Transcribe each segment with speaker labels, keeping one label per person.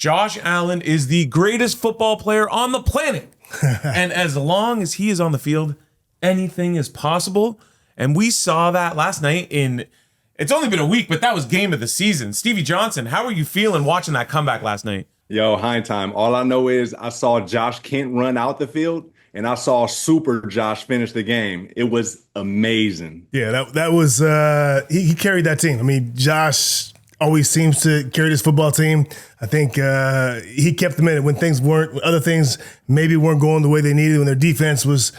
Speaker 1: Josh Allen is the greatest football player on the planet. And as long as he is on the field, anything is possible. And we saw that last night it's only been a week, but that was game of the season. Stevie Johnson, how are you feeling watching that comeback last night?
Speaker 2: Yo, Hein time. All I know is I saw Josh Kent run out the field and I saw Super Josh finish the game. It was amazing.
Speaker 3: Yeah, that was he carried that team. I mean, Josh always seems to carry this football team. I think he kept them in it when other things maybe weren't going the way they needed, when their defense was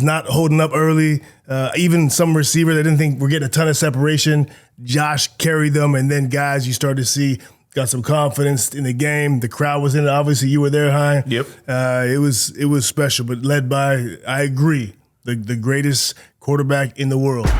Speaker 3: not holding up early. Even some receiver that didn't think we're getting a ton of separation, Josh carried them, and then guys you started to see got some confidence in the game. The crowd was in it. Obviously, you were there, Hein.
Speaker 1: Yep.
Speaker 3: It was special, but led by, I agree, the greatest quarterback in the world.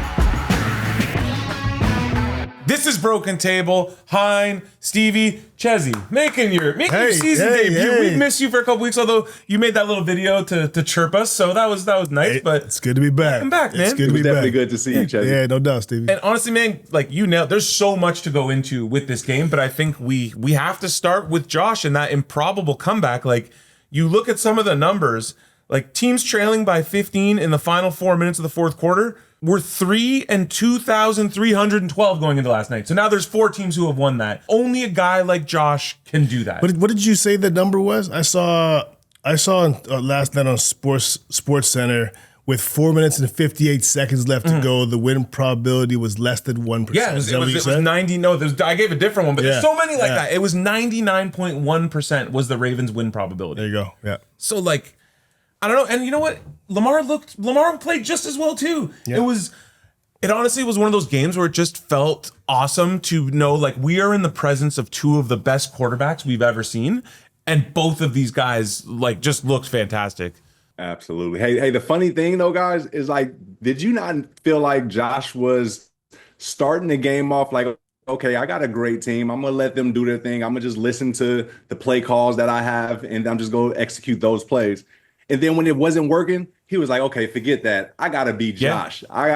Speaker 1: This is Broken Table. Hein, Stevie, Chezzy, making your season debut.
Speaker 3: Hey.
Speaker 1: We missed you for a couple weeks, although you made that little video to chirp us, so that was nice. But
Speaker 3: it's good to be back.
Speaker 1: Welcome back, man.
Speaker 3: It's good to be
Speaker 2: Definitely
Speaker 3: back.
Speaker 2: good to see you, Chezzy.
Speaker 3: Yeah, no doubt, Stevie.
Speaker 1: And honestly, man, like there's so much to go into with this game, but I think we have to start with Josh and that improbable comeback. Like, you look at some of the numbers, like teams trailing by 15 in the final 4 minutes of the fourth quarter. We're 3 and 2,312 going into last night. So now there's 4 teams who have won that. Only a guy like Josh can do that.
Speaker 3: What did you say the number was? I saw last night on Sports Center with 4 minutes and 58 seconds left to go. The win probability was less than 1%.
Speaker 1: Yeah, it was 90. No, I gave a different one, but there's so many like that. It was 99.1% was the Ravens win probability.
Speaker 3: There you go. Yeah.
Speaker 1: So like, I don't know. And you know what? Lamar played just as well too.
Speaker 3: Yeah.
Speaker 1: It honestly was one of those games where it just felt awesome to know, like, we are in the presence of 2 of the best quarterbacks we've ever seen. And both of these guys, like, just looked fantastic.
Speaker 2: Absolutely. Hey, the funny thing though, guys, is like, did you not feel like Josh was starting the game off like, okay, I got a great team. I'm going to let them do their thing. I'm going to just listen to the play calls that I have, and I'm just going to execute those plays. And then when it wasn't working, he was like, okay, forget that. I got to be Josh. Yeah. I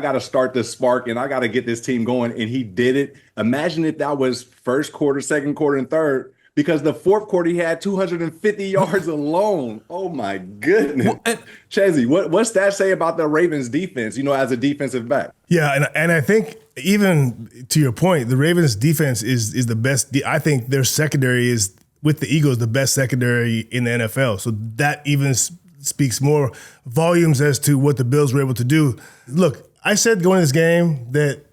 Speaker 2: got to start the spark, and I got to get this team going. And he did it. Imagine if that was first quarter, second quarter, and third, because the fourth quarter, he had 250 yards alone. Oh, my goodness. Chezzy, what's that say about the Ravens defense, as a defensive back?
Speaker 3: Yeah, and I think even to your point, the Ravens defense is the best. I think their secondary is, with the Eagles, the best secondary in the NFL. So that even speaks more volumes as to what the Bills were able to do. Look, I said going into this game that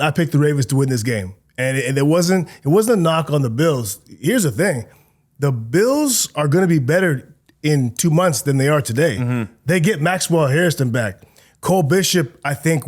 Speaker 3: I picked the Ravens to win this game. And it wasn't a knock on the Bills. Here's the thing. The Bills are going to be better in 2 months than they are today. Mm-hmm. They get Maxwell Harrison back. Cole Bishop, I think,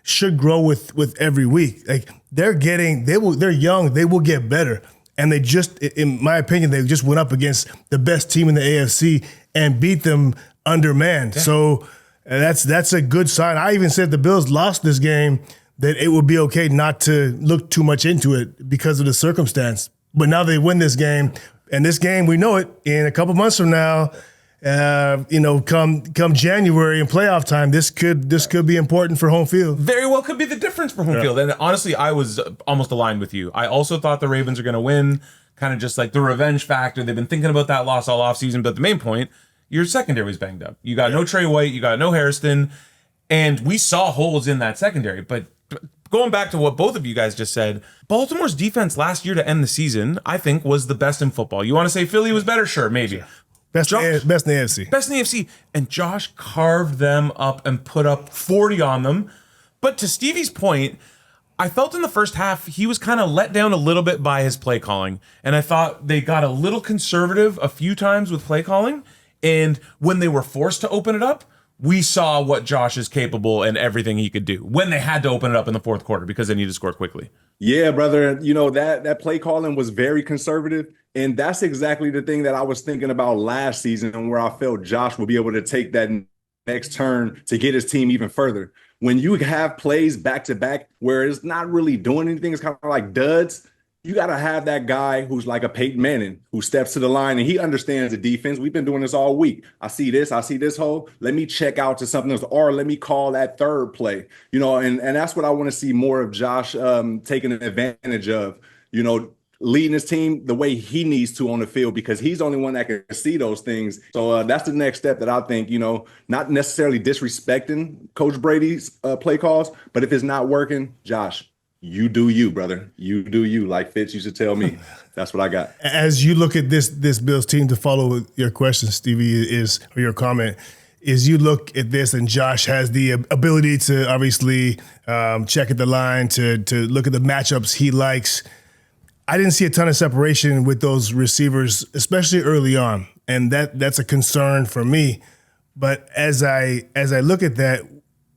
Speaker 3: should grow with every week. Like, they're young, they will get better. And they just, in my opinion, they just went up against the best team in the AFC and beat them undermanned. Yeah. So that's a good sign. I even said the Bills lost this game, that it would be okay not to look too much into it because of the circumstance. But now they win this game, and this game, we know it, in a couple months from now, come January and playoff time, this could be important for home field.
Speaker 1: Very well could be the difference for home field. And honestly, I was almost aligned with you. I also thought the Ravens are going to win, kind of just like the revenge factor. They've been thinking about that loss all offseason. But the main point, your secondary was banged up. You got no Trey White, you got no Hairston, and we saw holes in that secondary. But going back to what both of you guys just said, Baltimore's defense last year to end the season, I think, was the best in football. You want to say Philly was better? Sure, maybe.
Speaker 3: Sure. Best in the AFC.
Speaker 1: Best in the AFC. And Josh carved them up and put up 40 on them. But to Stevie's point, I felt in the first half he was kind of let down a little bit by his play calling. And I thought they got a little conservative a few times with play calling. And when they were forced to open it up, we saw what Josh is capable and everything he could do when they had to open it up in the fourth quarter because they needed to score quickly.
Speaker 2: Yeah, brother. That play calling was very conservative. And that's exactly the thing that I was thinking about last season, where I felt Josh would be able to take that next turn to get his team even further. When you have plays back to back where it's not really doing anything, it's kind of like duds, you got to have that guy who's like a Peyton Manning who steps to the line and he understands the defense. We've been doing this all week. I see this hole. Let me check out to something else, or let me call that third play, and that's what I want to see more of Josh taking advantage of, leading his team the way he needs to on the field, because he's the only one that can see those things. So that's the next step that I think, not necessarily disrespecting Coach Brady's play calls, but if it's not working, Josh, you do you, brother. You do you, like Fitz used to tell me. That's what I got.
Speaker 3: As you look at this Bills team, to follow your question, Stevie, or your comment, is you look at this and Josh has the ability to obviously check at the line, to look at the matchups he likes. I didn't see a ton of separation with those receivers, especially early on, and that's a concern for me. But as I look at that,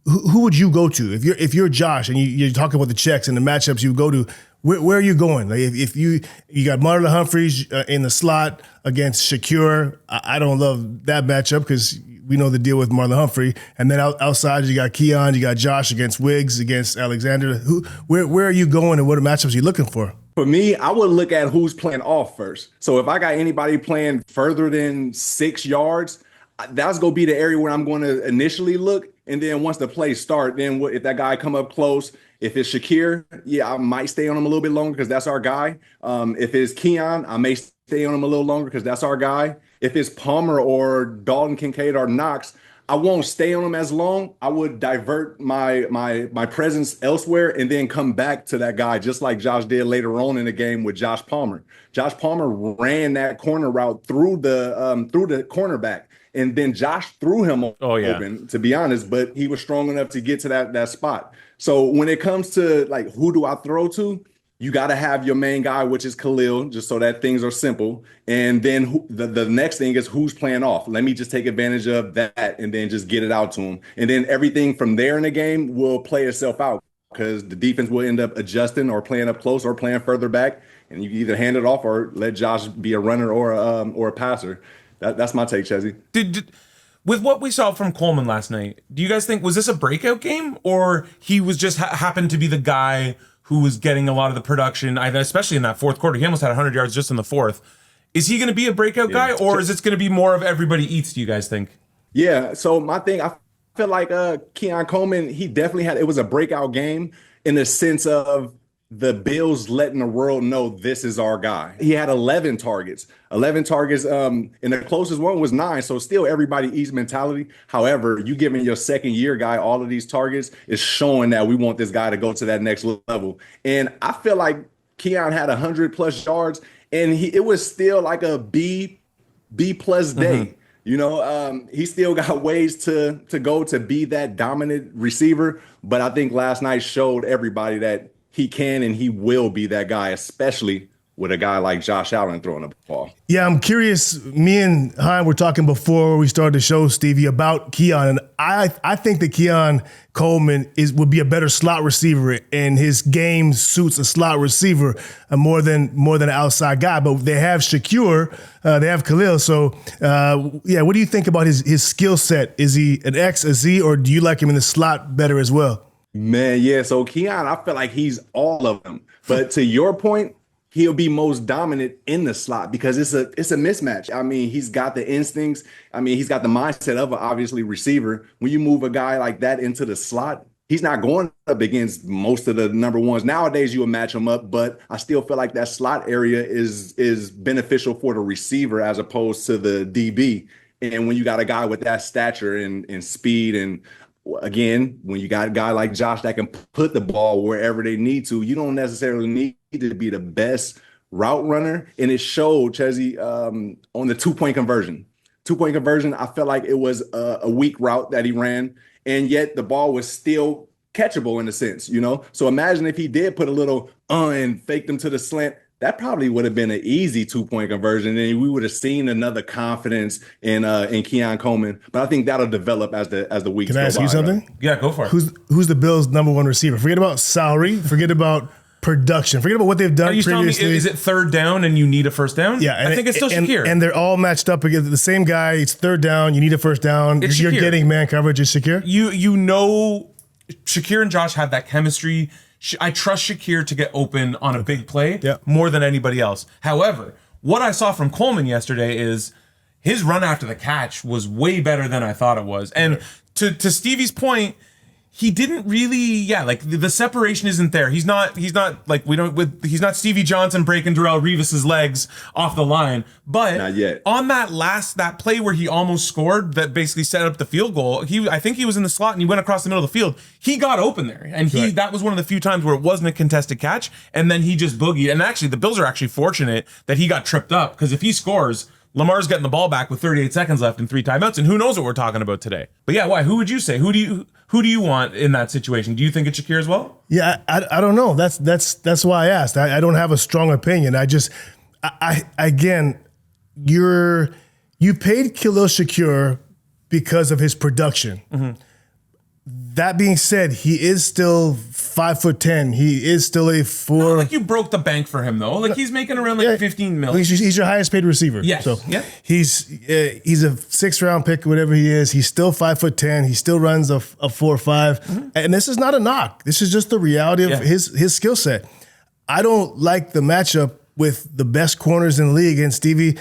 Speaker 3: who would you go to if you're Josh and you're talking about the checks and the matchups you go to? Where are you going? Like if you got Marlon Humphreys in the slot against Shakir, I don't love that matchup because we know the deal with Marlon Humphrey. And then outside you got Keon, you got Josh against Wiggs, against Alexander. Where are you going and what matchups are you looking for?
Speaker 2: For me, I would look at who's playing off first. So if I got anybody playing further than 6 yards, that's going to be the area where I'm going to initially look. And then once the plays start, then if that guy come up close, if it's Shakir, I might stay on him a little bit longer because that's our guy. If it's Keon, I may stay on him a little longer because that's our guy. If it's Palmer or Dalton Kincaid or Knox, I won't stay on him as long. I would divert my presence elsewhere and then come back to that guy, just like Josh did later on in the game with Josh Palmer. Josh Palmer ran that corner route through the cornerback. And then Josh threw him open, to be honest, but he was strong enough to get to that spot. So when it comes to like who do I throw to, you got to have your main guy, which is Khalil, just so that things are simple. And then the next thing is who's playing off. Let me just take advantage of that and then just get it out to him. And then everything from there in the game will play itself out because the defense will end up adjusting or playing up close or playing further back. And you can either hand it off or let Josh be a runner or a passer. That's my take, Chezzy.
Speaker 1: With what we saw from Coleman last night, do you guys think, was this a breakout game or he was just happened to be the guy who was getting a lot of the production, especially in that fourth quarter? He almost had 100 yards just in the fourth. Is he going to be a breakout guy or is it going to be more of everybody eats, do you guys think?
Speaker 2: Yeah, so my thing, I feel like Keon Coleman, he definitely it was a breakout game in the sense of the Bills letting the world know this is our guy. He had 11 targets, and the closest one was 9. So still everybody eats mentality. However, you giving your second year guy all of these targets is showing that we want this guy to go to that next level. And I feel like Keon had 100+ yards and it was still like a B+ day. Mm-hmm. He still got ways to go to be that dominant receiver. But I think last night showed everybody that he can and he will be that guy, especially with a guy like Josh Allen throwing the ball.
Speaker 3: Yeah, I'm curious. Me and Hein were talking before we started the show, Stevie, about Keon. And I think that Keon Coleman would be a better slot receiver, and his game suits a slot receiver more than an outside guy. But they have Shakir, they have Khalil. So, what do you think about his skill set? Is he an X, a Z, or do you like him in the slot better as well?
Speaker 2: Man, yeah. So Keon, I feel like he's all of them. But to your point, he'll be most dominant in the slot because it's a mismatch. I mean, he's got the instincts. I mean, he's got the mindset of an obviously receiver. When you move a guy like that into the slot, he's not going up against most of the number ones. Nowadays, you will match him up, but I still feel like that slot area is beneficial for the receiver as opposed to the DB. And when you got a guy with that stature and speed and again, when you got a guy like Josh that can put the ball wherever they need to, you don't necessarily need to be the best route runner. And it showed, Chezzy, on the two-point conversion. Two-point conversion, I felt like it was a weak route that he ran, and yet the ball was still catchable in a sense, So imagine if he did put a little and faked him to the slant. That probably would have been an easy two-point conversion, and we would have seen another confidence in Keon Coleman. But I think that'll develop as the weeks go by.
Speaker 3: Can I ask you something?
Speaker 2: Right?
Speaker 1: Yeah, go for it.
Speaker 3: Who's the Bills' number one receiver? Forget about salary. Forget about production. Forget about what they've done previously.
Speaker 1: Is it third down and you need a first down?
Speaker 3: Yeah,
Speaker 1: I think it's still Shakir.
Speaker 3: And they're all matched up against the same guy. It's third down. You need a first down. You're getting man coverage. It's Shakir.
Speaker 1: You know, Shakir and Josh have that chemistry. I trust Shakir to get open on a big play more than anybody else. However, what I saw from Coleman yesterday is his run after the catch was way better than I thought it was. And to Stevie's point, he didn't really, like the separation isn't there. He's not like he's not Stevie Johnson breaking Darrelle Revis's legs off the line. But
Speaker 2: not yet.
Speaker 1: On that play where he almost scored, that basically set up the field goal. I think he was in the slot and he went across the middle of the field. He got open there, and that was one of the few times where it wasn't a contested catch, and then he just boogied. And actually, the Bills are actually fortunate that he got tripped up, because if he scores, Lamar's getting the ball back with 38 seconds left and 3 timeouts, and who knows what we're talking about today. But yeah, why? Who would you say? Who do you want in that situation? Do you think it's Shakir as well?
Speaker 3: Yeah, I don't know. That's why I asked. I don't have a strong opinion. Again, you paid Khalil Shakir because of his production. Mm-hmm. That being said, he is still 5'10". He is still a 4.
Speaker 1: Not like you broke the bank for him though. Like he's making around like 15 million.
Speaker 3: He's your highest paid receiver.
Speaker 1: Yes.
Speaker 3: So
Speaker 1: yeah.
Speaker 3: He's a 6th round pick, whatever he is. He's still 5'10". He still runs a 4.5. Mm-hmm. And this is not a knock. This is just the reality of his skill set. I don't like the matchup with the best corners in the league. And Stevie,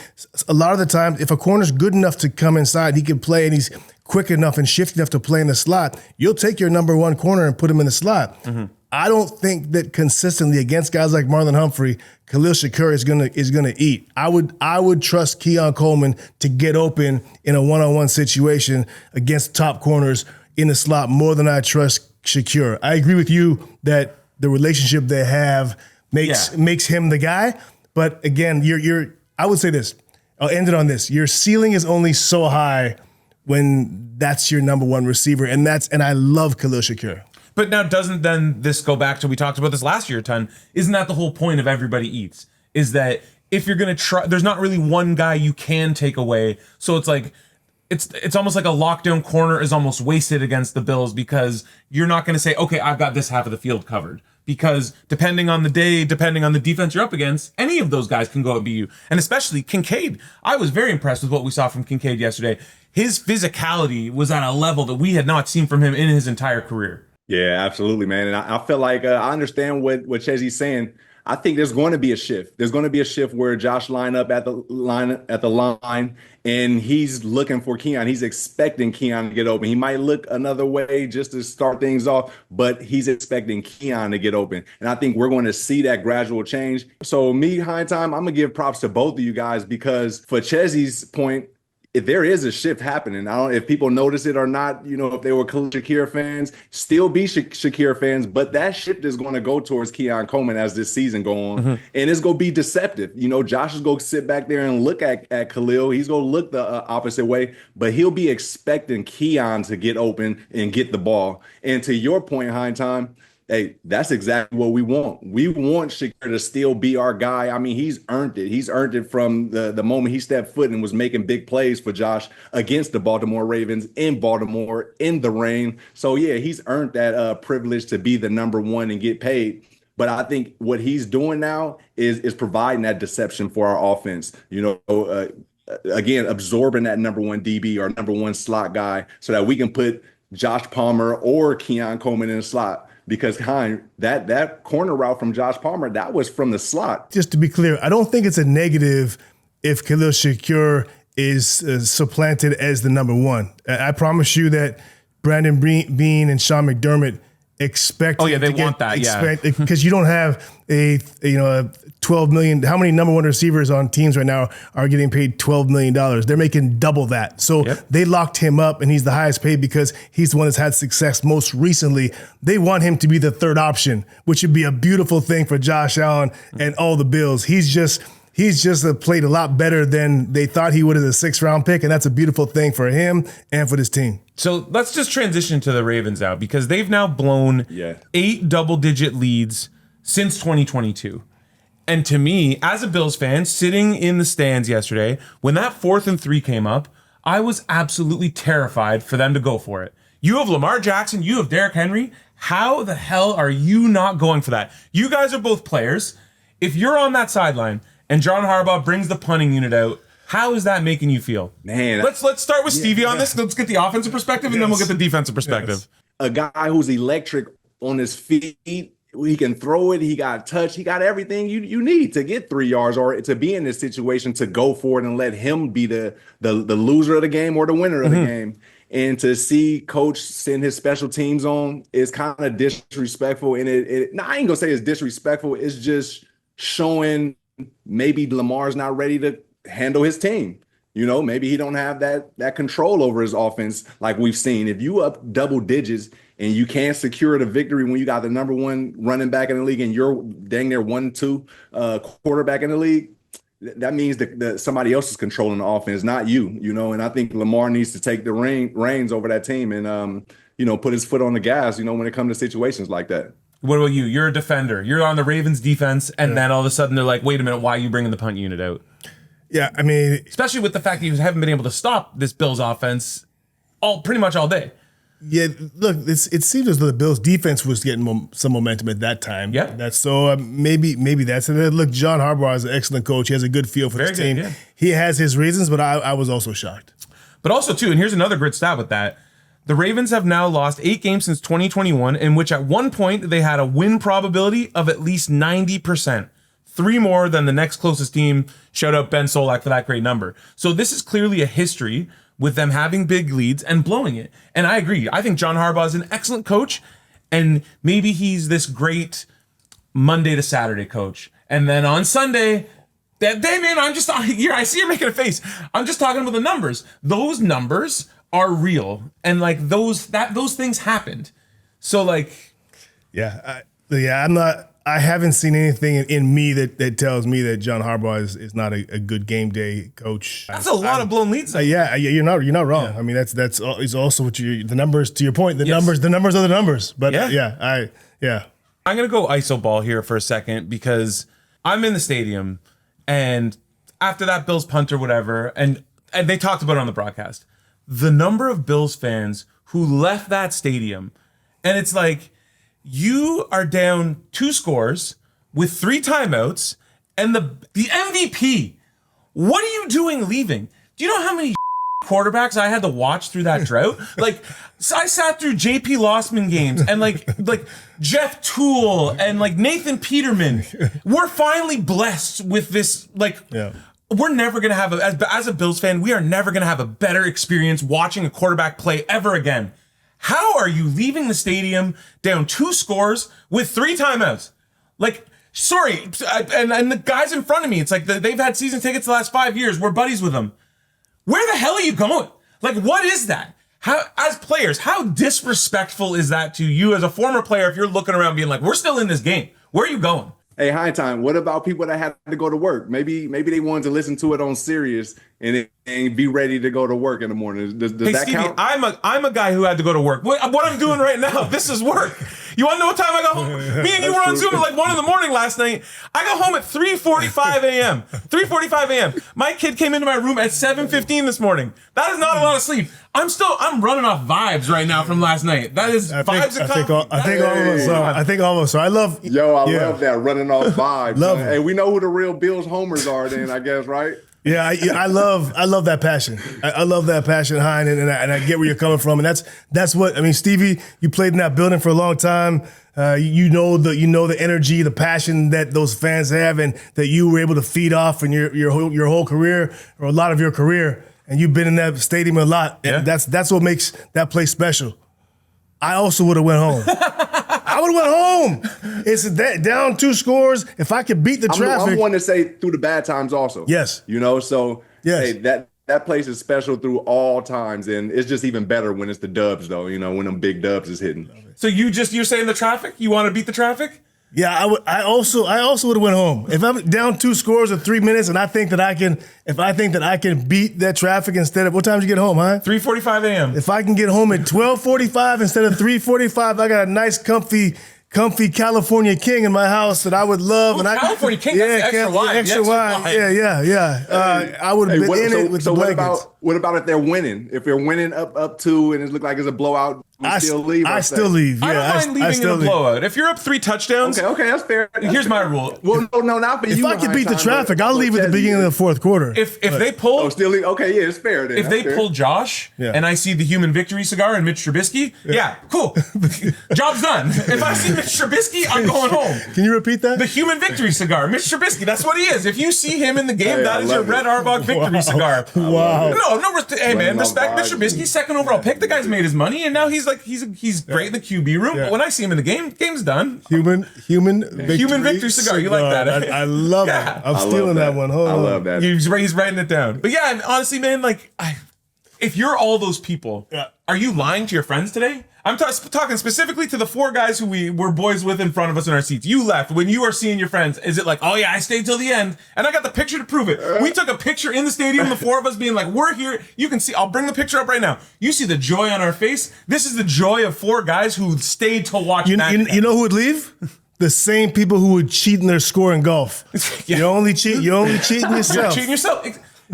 Speaker 3: a lot of the time, if a corner's good enough to come inside, he can play, and he's quick enough and shifty enough to play in the slot, you'll take your number 1 corner and put him in the slot. Mm-hmm. I don't think that consistently against guys like Marlon Humphrey, Khalil Shakir is gonna eat. I would trust Keon Coleman to get open in a one-on-one situation against top corners in the slot more than I trust Shakir. I agree with you that the relationship they have makes him the guy. But again, I would say this. I'll end it on this. Your ceiling is only so high when that's your number 1 receiver, and I love Khalil Shakir.
Speaker 1: But now, doesn't then this go back to, we talked about this last year a ton, isn't that the whole point of everybody eats? Is that if you're going to try, there's not really one guy you can take away. So it's like, it's almost like a lockdown corner is almost wasted against the Bills, because you're not going to say, okay, I've got this half of the field covered. Because depending on the day, depending on the defense you're up against, any of those guys can go and beat you. And especially Kincaid. I was very impressed with what we saw from Kincaid yesterday. His physicality was at a level that we had not seen from him in his entire career.
Speaker 2: Yeah, absolutely, man. And I feel like I understand what Chesy's saying. I think there's going to be a shift. There's going to be a shift where Josh line up at the line, and he's looking for Keon. He's expecting Keon to get open. He might look another way just to start things off, but he's expecting Keon to get open. And I think we're going to see that gradual change. So me, Hein time, I'm going to give props to both of you guys, because for Chesy's point, if there is a shift happening, I don't know if people notice it or not, if they were Shakir fans, still be Shakir fans, but that shift is going to go towards Keon Coleman as this season go on. Mm-hmm. And it's going to be deceptive. Josh is going to sit back there and look at Khalil. He's going to look the opposite way, but he'll be expecting Keon to get open and get the ball. And to your point, Hein time, hey, that's exactly what we want. We want Shakir to still be our guy. I mean, he's earned it. He's earned it from the moment he stepped foot and was making big plays for Josh against the Baltimore Ravens in Baltimore in the rain. So, yeah, he's earned that privilege to be the number 1 and get paid. But I think what he's doing now is providing that deception for our offense. Again, absorbing that number 1 DB or number 1 slot guy so that we can put Josh Palmer or Keon Coleman in the slot. Because that corner route from Josh Palmer, that was from the slot.
Speaker 3: Just to be clear, I don't think it's a negative if Khalil Shakir is supplanted as the number 1. I promise you that Brandon Beane and Sean McDermott expect.
Speaker 1: Oh yeah, they want that.
Speaker 3: Because you don't have a 12 million. How many number 1 receivers on teams right now are getting paid $12 million? They're making double that. So They locked him up, and he's the highest paid because he's the one that's had success most recently. They want him to be the 3rd option, which would be a beautiful thing for Josh Allen and all the Bills. He's just played a lot better than they thought he would as a 6th round pick, and that's a beautiful thing for him and for this team.
Speaker 1: So let's just transition to the Ravens now, because they've now blown 8 double-digit leads since 2022. And to me, as a Bills fan, sitting in the stands yesterday, when that 4th and 3 came up, I was absolutely terrified for them to go for it. You have Lamar Jackson, you have Derrick Henry. How the hell are you not going for that? You guys are both players. If you're on that sideline and John Harbaugh brings the punting unit out, how is that making you feel?
Speaker 2: Man,
Speaker 1: let's start with Stevie on this. Let's get the offensive perspective, and then we'll get the defensive perspective.
Speaker 2: A guy who's electric on his feet. He can throw it. He got touch. He got everything you need to get 3 yards or to be in this situation to go for it and let him be the loser of the game or the winner of the game. And to see coach send his special teams on is kind of disrespectful. And I ain't gonna say it's disrespectful. It's just showing maybe Lamar's not ready to handle his team. Maybe he don't have that control over his offense like we've seen. If you up double digits and you can't secure the victory when you got the number one running back in the league and you're dang near 1-2 quarterback in the league, that means that somebody else is controlling the offense, not you. And I think Lamar needs to take the reins over that team and put his foot on the gas. When it comes to situations like that.
Speaker 1: What about you? You're a defender. You're on the Ravens defense, and then all of a sudden they're like, "Wait a minute, why are you bringing the punt unit out?"
Speaker 3: Yeah, I mean,
Speaker 1: especially with the fact that you haven't been able to stop this Bills offense pretty much all day.
Speaker 3: Yeah, look, it seems as though the Bills defense was getting some momentum at that time.
Speaker 1: Yeah,
Speaker 3: that's so maybe that's it. Look, John Harbaugh is an excellent coach. He has a good feel for his team. Yeah. He has his reasons, but I was also shocked.
Speaker 1: But also too, and here's another good stat with that. The Ravens have now lost 8 games since 2021, in which at one point they had a win probability of at least 90%. 3 more than the next closest team. Shout out Ben Solak for that great number. So this is clearly a history with them having big leads and blowing it. And I agree. I think John Harbaugh is an excellent coach, and maybe he's this great Monday to Saturday coach. And then on Sunday, Damien, I see you're making a face. I'm just talking about the numbers. Those numbers are real, and like those things happened. So like,
Speaker 3: I haven't seen anything in me that tells me that John Harbaugh is not a good game day coach.
Speaker 1: That's a lot of blown leads.
Speaker 3: You're not wrong. Yeah. I mean, that's is also what the numbers. To your point, the numbers are the numbers. But I'm
Speaker 1: gonna go iso ball here for a second because I'm in the stadium, and after that Bills punt or whatever, and they talked about it on the broadcast. The number of Bills fans who left that stadium, and it's like, you are down 2 scores with 3 timeouts, and the MVP. What are you doing leaving? Do you know how many quarterbacks I had to watch through that drought? Like, so I sat through JP Lossman games and like Jeff Toole and like Nathan Peterman. We're finally blessed with this, we're never going to have, as a Bills fan, we are never going to have a better experience watching a quarterback play ever again. How are you leaving the stadium down 2 scores with 3 timeouts? Like, sorry, and the guys in front of me, it's like they've had season tickets the last 5 years. We're buddies with them. Where the hell are you going? Like, what is that? How, as players, how disrespectful is that to you as a former player if you're looking around being like, we're still in this game? Where are you going?
Speaker 2: Hey, High Time, what about people that had to go to work? Maybe they wanted to listen to it on Sirius and be ready to go to work in the morning. Does that
Speaker 1: Stevie,
Speaker 2: count?
Speaker 1: I'm a guy who had to go to work. What I'm doing right now, this is work. You want to know what time I got home? Me and you were on Zoom at like 1 a.m. last night. I got home at 3:45 a.m. 3:45 a.m. My kid came into my room at 7:15 this morning. That is not a lot of sleep. I'm running off vibes right now from last night. That is vibes and coffee.
Speaker 3: I think all of us. So I love.
Speaker 2: Love that running off vibes.
Speaker 3: Love
Speaker 2: Hey, we know who the real Bills homers are then, I guess, right?
Speaker 3: Yeah, I love that passion. I love that passion, Hein, and I get where you're coming from, and that's what I mean. Stevie, you played in that building for a long time. You know the energy, the passion that those fans have, and that you were able to feed off in your whole career or a lot of your career. And you've been in that stadium a lot. Yeah. And that's what makes that place special. I also would have went home. I would have went home. It's down 2 scores. If I could beat the traffic.
Speaker 2: I'm one to say through the bad times also.
Speaker 3: Yes.
Speaker 2: So
Speaker 3: yes.
Speaker 2: Hey, that place is special through all times. And it's just even better when it's the dubs though, when them big dubs is hitting.
Speaker 1: So you're saying the traffic? You want to beat the traffic?
Speaker 3: Yeah, I also would have went home. If I'm down 2 scores in 3 minutes and I think that I can beat that traffic instead of, what time did you get home, huh?
Speaker 1: 3:45 a.m.
Speaker 3: If I can get home at 12:45 instead of 3:45, I got a nice comfy California King in my house that I would love.
Speaker 1: Ooh, California King, that's extra wide.
Speaker 3: Extra wide. Yeah. I would have been in it with the blankets.
Speaker 2: What about if they're winning? If they're winning up 2 and it looks like it's a blowout, I still leave.
Speaker 3: I still leave. Yeah,
Speaker 1: I don't mind leaving in a blowout. If you're up 3 touchdowns,
Speaker 2: okay, that's fair.
Speaker 1: Here's my rule.
Speaker 2: Well, no, not for
Speaker 3: if
Speaker 2: you.
Speaker 3: I can beat the traffic, I'll leave at the beginning of the fourth quarter.
Speaker 1: If they pull,
Speaker 2: still leave. Okay, yeah, it's fair. Then.
Speaker 1: If they pull Josh and I see the human victory cigar and Mitch Trubisky, cool. Job's done. If I see Mitch Trubisky, I'm going home.
Speaker 3: Can you repeat that?
Speaker 1: The human victory cigar, Mitch Trubisky. That's what he is. If you see him in the game, that is your Red Arbok victory cigar.
Speaker 3: Wow.
Speaker 1: Hey man, respect Mitch Trubisky, second overall pick. The guy's made his money, and now he's great in the QB room. But when I see him in the game's done.
Speaker 3: Human victory
Speaker 1: cigar. You like that?
Speaker 3: I love it. I'm stealing that one. Hold on.
Speaker 2: I love that.
Speaker 1: He's writing it down. But yeah, honestly, man, if you're all those people, are you lying to your friends today? I'm talking specifically to the 4 guys who we were boys with in front of us in our seats. You left when you are seeing your friends. Is it like, oh yeah, I stayed till the end, and I got the picture to prove it. We took a picture in the stadium, the 4 of us being like, we're here. You can see. I'll bring the picture up right now. You see the joy on our face. This is the joy of 4 guys who stayed to watch.
Speaker 3: You know who would leave? The same people who would cheat in their score in golf. You only cheat in yourself.
Speaker 1: You're cheating yourself.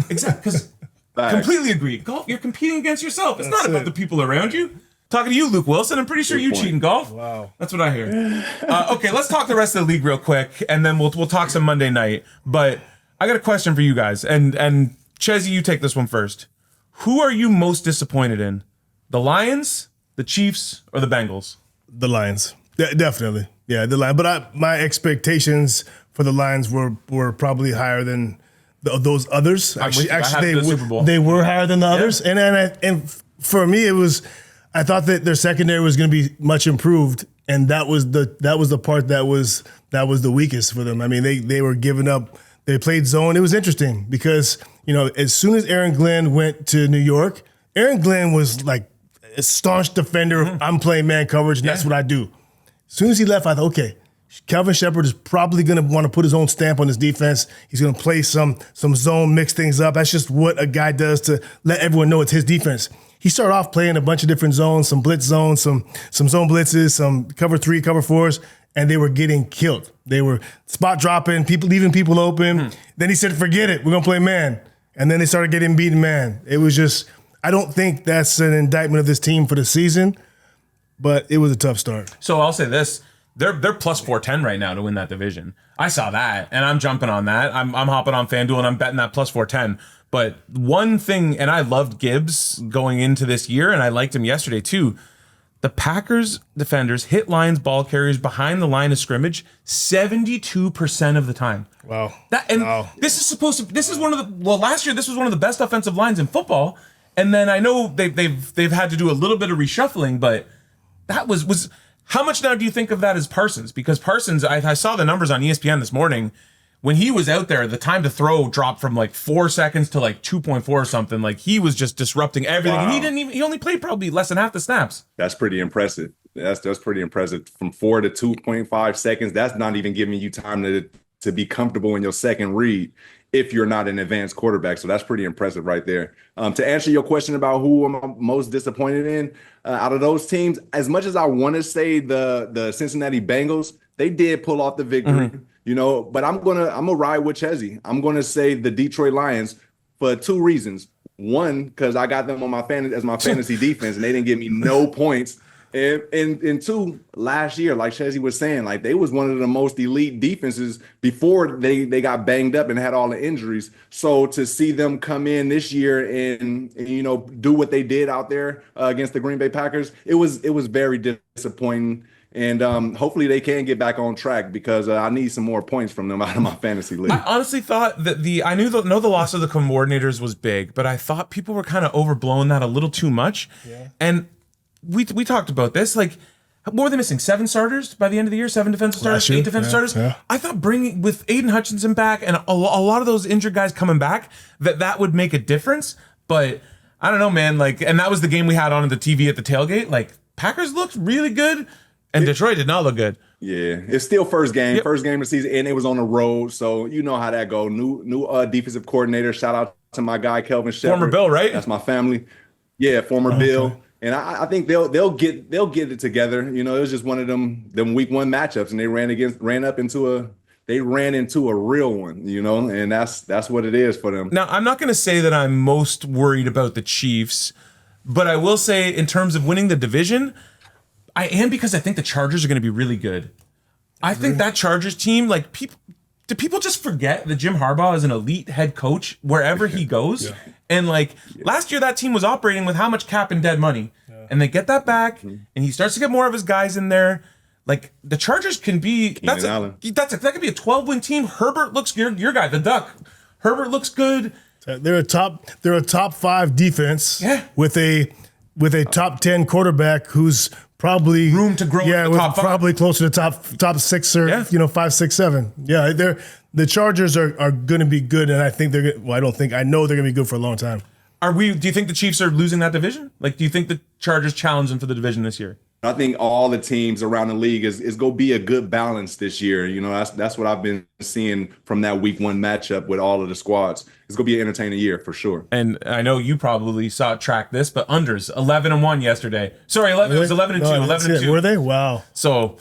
Speaker 1: Exactly. Because completely agree. Golf, you're competing against yourself. It's not about the people around you. Talking to you, Luke Wilson. I'm pretty sure you cheat in golf.
Speaker 3: Wow.
Speaker 1: That's what I hear. Okay, let's talk the rest of the league real quick, and then we'll talk some Monday night. But I got a question for you guys. And Chezzy, you take this one first. Who are you most disappointed in? The Lions, the Chiefs, or the Bengals?
Speaker 3: The Lions. Definitely. Yeah, the Lions. But my expectations for the Lions were probably higher than those others. Actually, they were higher than the others. And for me, it was, I thought that their secondary was going to be much improved, and that was the part that was the weakest for them. I mean, they were giving up. They played zone. It was interesting because, as soon as Aaron Glenn went to New York, Aaron Glenn was like a staunch defender. Mm-hmm. I'm playing man coverage, and that's what I do. As soon as he left, I thought, okay, Kelvin Shepard is probably going to want to put his own stamp on his defense. He's going to play some zone, mix things up. That's just what a guy does to let everyone know it's his defense. He started off playing a bunch of different zones, some blitz zones, some zone blitzes, some cover 3, cover 4s, and they were getting killed. They were spot dropping, leaving people open. Then he said, forget it, we're going to play man. And then they started getting beaten man. It was just, I don't think that's an indictment of this team for the season, but it was a tough start.
Speaker 1: So I'll say this. They're plus 410 right now to win that division. I saw that, and I'm jumping on that. I'm hopping on FanDuel, and I'm betting that plus 410. But one thing, and I loved Gibbs going into this year, and I liked him yesterday too. The Packers defenders hit Lions ball carriers behind the line of scrimmage 72% of the time.
Speaker 3: Wow.
Speaker 1: This is one of the, last year this was one of the best offensive lines in football. And then I know they've had to do a little bit of reshuffling, but that was how much now do you think of that as Parsons? Because Parsons, I saw the numbers on ESPN this morning. When he was out there, the time to throw dropped from 4 seconds to 2.4 or something. He was just disrupting everything. Wow. And he only played probably less than half the snaps.
Speaker 2: That's pretty impressive. That's pretty impressive. From 4 to 2.5 seconds, that's not even giving you time to be comfortable in your second read if you're not an advanced quarterback. So that's pretty impressive right there. To answer your question about who I'm most disappointed in, out of those teams, as much as I want to say the Cincinnati Bengals, they did pull off the victory. Mm-hmm. But I'm gonna ride with Chezzy. I'm gonna say the Detroit Lions for 2 reasons. One, because I got them on my fantasy defense, and they didn't give me no points. And 2, last year, like Chezzy was saying, they was one of the most elite defenses before they got banged up and had all the injuries. So to see them come in this year and do what they did out there against the Green Bay Packers, it was very disappointing. And hopefully they can get back on track because I need some more points from them out of my fantasy league.
Speaker 1: I honestly thought that I know the loss of the coordinators was big, but I thought people were kind of overblowing that a little too much. Yeah. And we talked about this. What were they missing? 7 starters by the end of the year? 7 defensive starters? 8 defensive starters? Yeah. I thought bringing with Aiden Hutchinson back and a lot of those injured guys coming back, that would make a difference. But I don't know, man. And that was the game we had on the TV at the tailgate. Packers looked really good. And Detroit did not look good.
Speaker 2: Yeah, it's still first game of the season, and it was on the road, so you know how that go. New defensive coordinator. Shout out to my guy Kelvin Shepard.
Speaker 1: Former Bill, right?
Speaker 2: That's my family. Yeah, former Bill, and I think they'll get it together. It was just one of them week 1 matchups, and they ran into a real one. And that's what it is for them.
Speaker 1: Now I'm not going to say that I'm most worried about the Chiefs, But I will say, in terms of winning the division, I am, because I think the Chargers are going to be really good. I think that Chargers team, like, do people just forget that Jim Harbaugh is an elite head coach wherever he goes? And like last year, that team was operating with how much cap and dead money, and they get that back, and he starts to get more of his guys in there. Like the Chargers can be that could be a 12-win team. Herbert looks your guy, the Duck. Herbert looks good.
Speaker 3: They're a top 5 defense. With a top 10 quarterback who's probably
Speaker 1: room to grow.
Speaker 3: Yeah, with probably closer to top 6 or 5, 6, 7. Yeah, the Chargers are going to be good, and I think they're. Well, I know they're going to be good for a long time. Do you think the Chiefs are losing that division? Like, do you think the Chargers challenge them for the division this year?
Speaker 2: I think all the teams around the league is going to be a good balance this year. You know, that's what I've been seeing from that week 1 matchup with all of the squads. It's going to be an entertaining year for sure. And
Speaker 1: I know you probably track this, but unders 11-1 yesterday. Sorry, 11. Really? It was 11-2. 11-2.
Speaker 3: Were they? Wow.
Speaker 1: So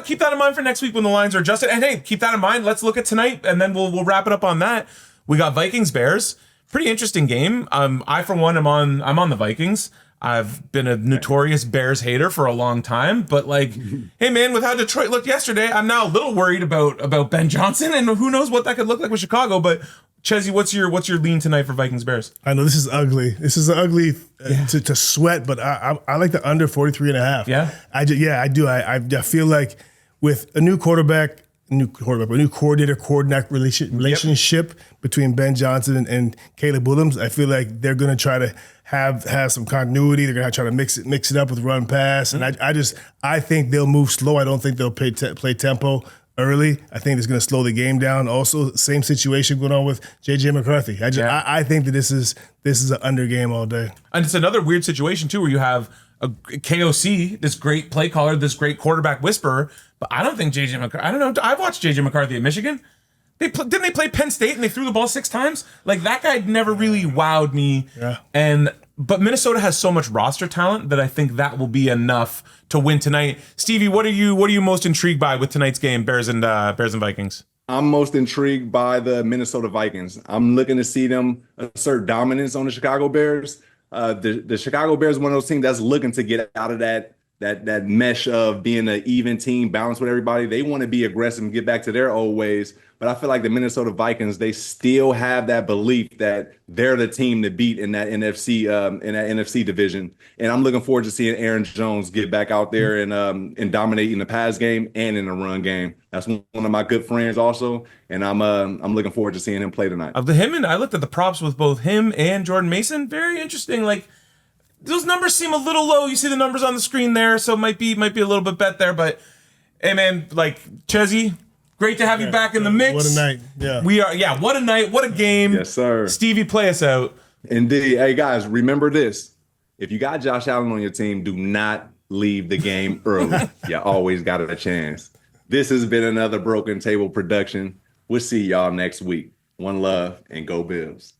Speaker 1: keep that in mind for next week when the lines are adjusted. And hey, keep that in mind. Let's look at tonight, and then we'll wrap it up on that. We got Vikings Bears. Pretty interesting game. I for one I'm on the Vikings. I've been a notorious Bears hater for a long time, but like, hey man, with how Detroit looked yesterday, I'm now a little worried about Ben Johnson, and who knows what that could look like with Chicago. But Chezzy, what's your lean tonight for Vikings Bears?
Speaker 3: I know this is ugly. This is ugly to sweat, but I like the under 43.5.
Speaker 1: Yeah,
Speaker 3: I do. I feel like with a new coordinator relationship between Ben Johnson and Caleb Williams, I feel like they're going to try to have some continuity. They're going to try to mix it up with run pass, and I think they'll move slow. I don't think they'll play tempo early. I think it's going to slow the game down. Also, same situation going on with JJ McCarthy. I think that this is an under game all day.
Speaker 1: And it's another weird situation too, where you have a KOC, this great play caller, this great quarterback whisperer, but I don't think JJ McCarthy. I don't know. I've watched JJ McCarthy at Michigan. Didn't they play Penn State and they threw the ball 6 times? Like that guy never really wowed me.
Speaker 3: Yeah.
Speaker 1: But Minnesota has so much roster talent that I think that will be enough to win tonight. Stevie, what are you most intrigued by with tonight's game, Bears and Vikings?
Speaker 2: I'm most intrigued by the Minnesota Vikings. I'm looking to see them assert dominance on the Chicago Bears. The Chicago Bears is one of those teams that's looking to get out of that mesh of being an even team, balanced with everybody. They want to be aggressive and get back to their old ways. But I feel like the Minnesota Vikings, they still have that belief that they're the team to beat in that NFC division. And I'm looking forward to seeing Aaron Jones get back out there and dominate in the pass game and in the run game. That's one of my good friends also, and I'm looking forward to seeing him play tonight.
Speaker 1: I looked at the props with both him and Jordan Mason. Very interesting. Like those numbers seem a little low. You see the numbers on the screen there, so it might be a little bit bet there. But hey, man, like Chezzy. Great to have you back in the mix.
Speaker 3: What a night. Yeah.
Speaker 1: We are. Yeah. What a night. What a game.
Speaker 2: Yes, sir.
Speaker 1: Stevie, play us out.
Speaker 2: Indeed. Hey, guys, remember this. If you got Josh Allen on your team, do not leave the game early. You always got a chance. This has been another Broken Table production. We'll see y'all next week. One love and go Bills.